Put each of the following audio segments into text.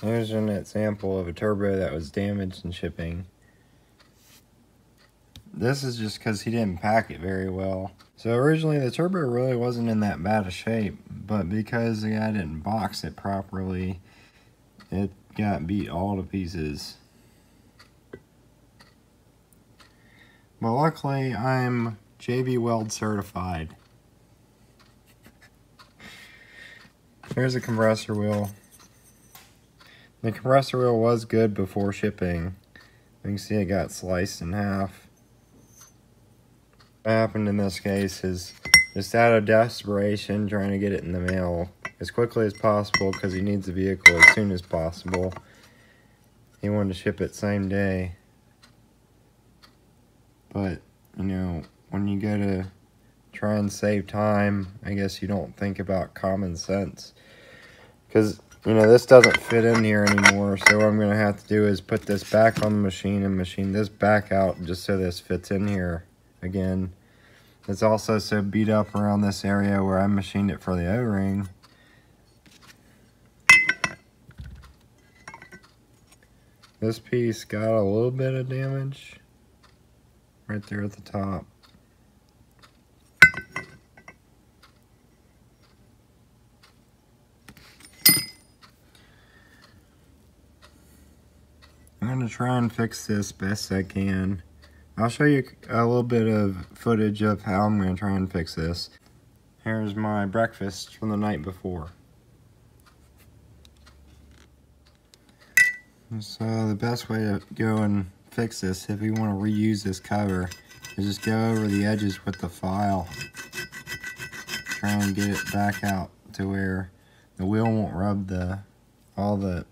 Here's an example of a turbo that was damaged in shipping. This is just because he didn't pack it very well. So originally the turbo really wasn't in that bad a shape, but because the guy didn't box it properly, it got beat all to pieces. But luckily I'm JB Weld certified. Here's a compressor wheel. The compressor wheel was good before shipping. You can see it got sliced in half. What happened in this case is just out of desperation trying to get it in the mail as quickly as possible because he needs the vehicle as soon as possible. He wanted to ship it same day. But, you know, when you go to try and save time, I guess you don't think about common sense. Because, you know, this doesn't fit in here anymore, so what I'm going to have to do is put this back on the machine and machine this back out just so this fits in here again. It's also so beat up around this area where I machined it for the O-ring. This piece got a little bit of damage right there at the top. I'm going to try and fix this best I can. I'll show you a little bit of footage of how I'm going to try and fix this. Here's my breakfast from the night before. So the best way to go and fix this, if you want to reuse this cover, is just go over the edges with the file. Try and get it back out to where the wheel won't rub all the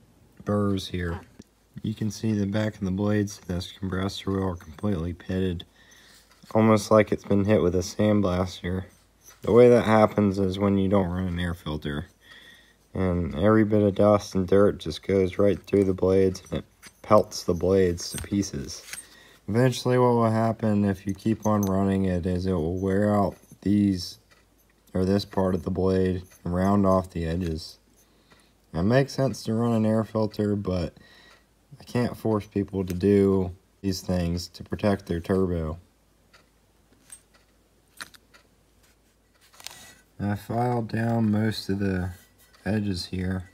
burrs here. You can see the back of the blades of this compressor wheel are completely pitted, almost like it's been hit with a sandblaster. The way that happens is when you don't run an air filter, and every bit of dust and dirt just goes right through the blades and it pelts the blades to pieces. Eventually what will happen if you keep on running it is it will wear out this part of the blade and round off the edges. It makes sense to run an air filter, but I can't force people to do these things to protect their turbo. I filed down most of the edges here.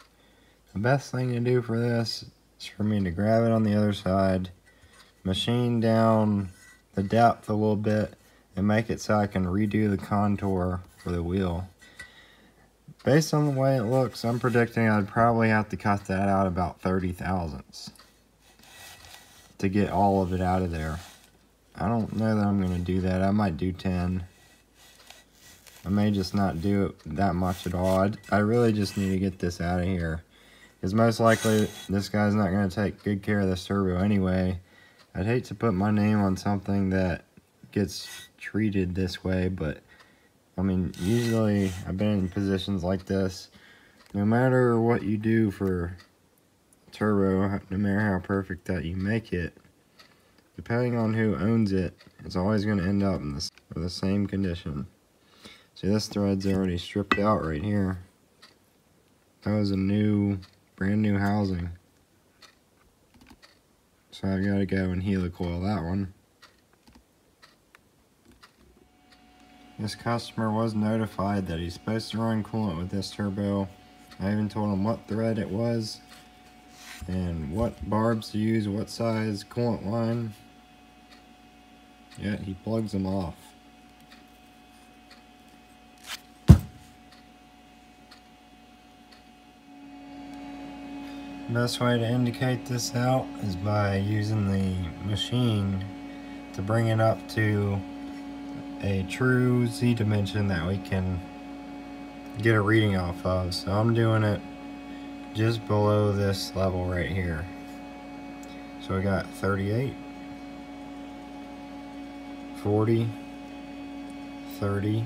The best thing to do for this is for me to grab it on the other side, machine down the depth a little bit, and make it so I can redo the contour for the wheel. Based on the way it looks, I'm predicting I'd probably have to cut that out about 30 thousandths to get all of it out of there. I don't know that I'm going to do that. I might do 10. I may just not do it that much at all. I really just need to get this out of here, because most likely this guy's not going to take good care of this turbo anyway. I'd hate to put my name on something that gets treated this way, but I mean, usually I've been in positions like this. No matter what you do for turbo, no matter how perfect that you make it, depending on who owns it, it's always going to end up in the same condition. See, this thread's already stripped out right here. That was a brand new housing. So I've got to go and helicoil that one. This customer was notified that he's supposed to run coolant with this turbo. I even told him what thread it was and what barbs to use, what size coolant line. Yet he plugs them off. The best way to indicate this out is by using the machine to bring it up to a true Z dimension that we can get a reading off of. So I'm doing it just below this level right here. So I got 38, 40, 30,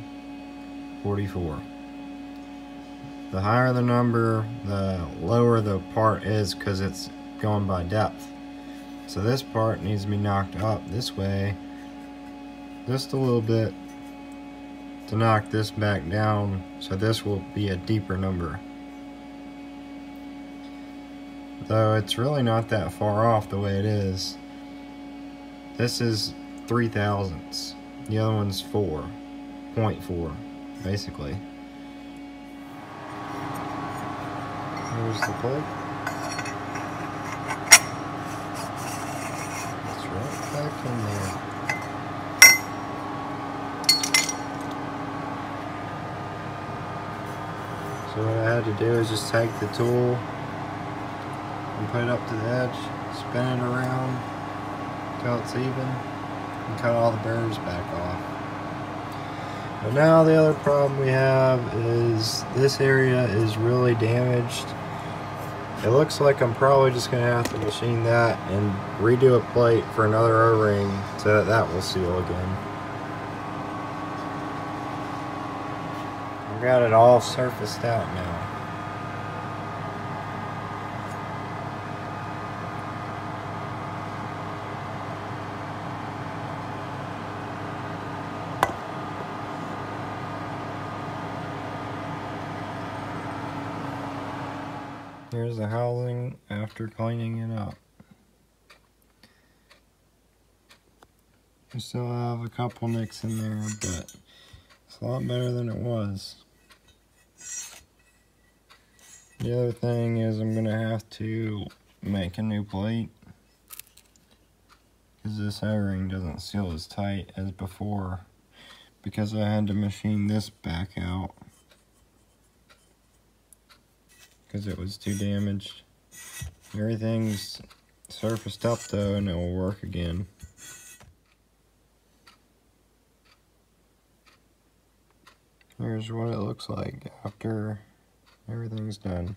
44. The higher the number, the lower the part is because it's going by depth. So this part needs to be knocked up this way just a little bit to knock this back down, so this will be a deeper number. though it's really not that far off the way it is. This is 3 thousandths. The other one's 4.4, basically. Here's the plug. It's right back in there. So what I had to do is just take the tool and put it up to the edge, spin it around until it's even, and cut all the burrs back off. But now the other problem we have is this area is really damaged. It looks like I'm probably just going to have to machine that and redo a plate for another O-ring so that that will seal again. I've got it all surfaced out now. Here's the housing after cleaning it up. We still have a couple nicks in there, but it's a lot better than it was. The other thing is I'm going to have to make a new plate because this O-ring doesn't seal as tight as before because I had to machine this back out because it was too damaged. Everything's surfaced up though and it will work again. Here's what it looks like after everything's done.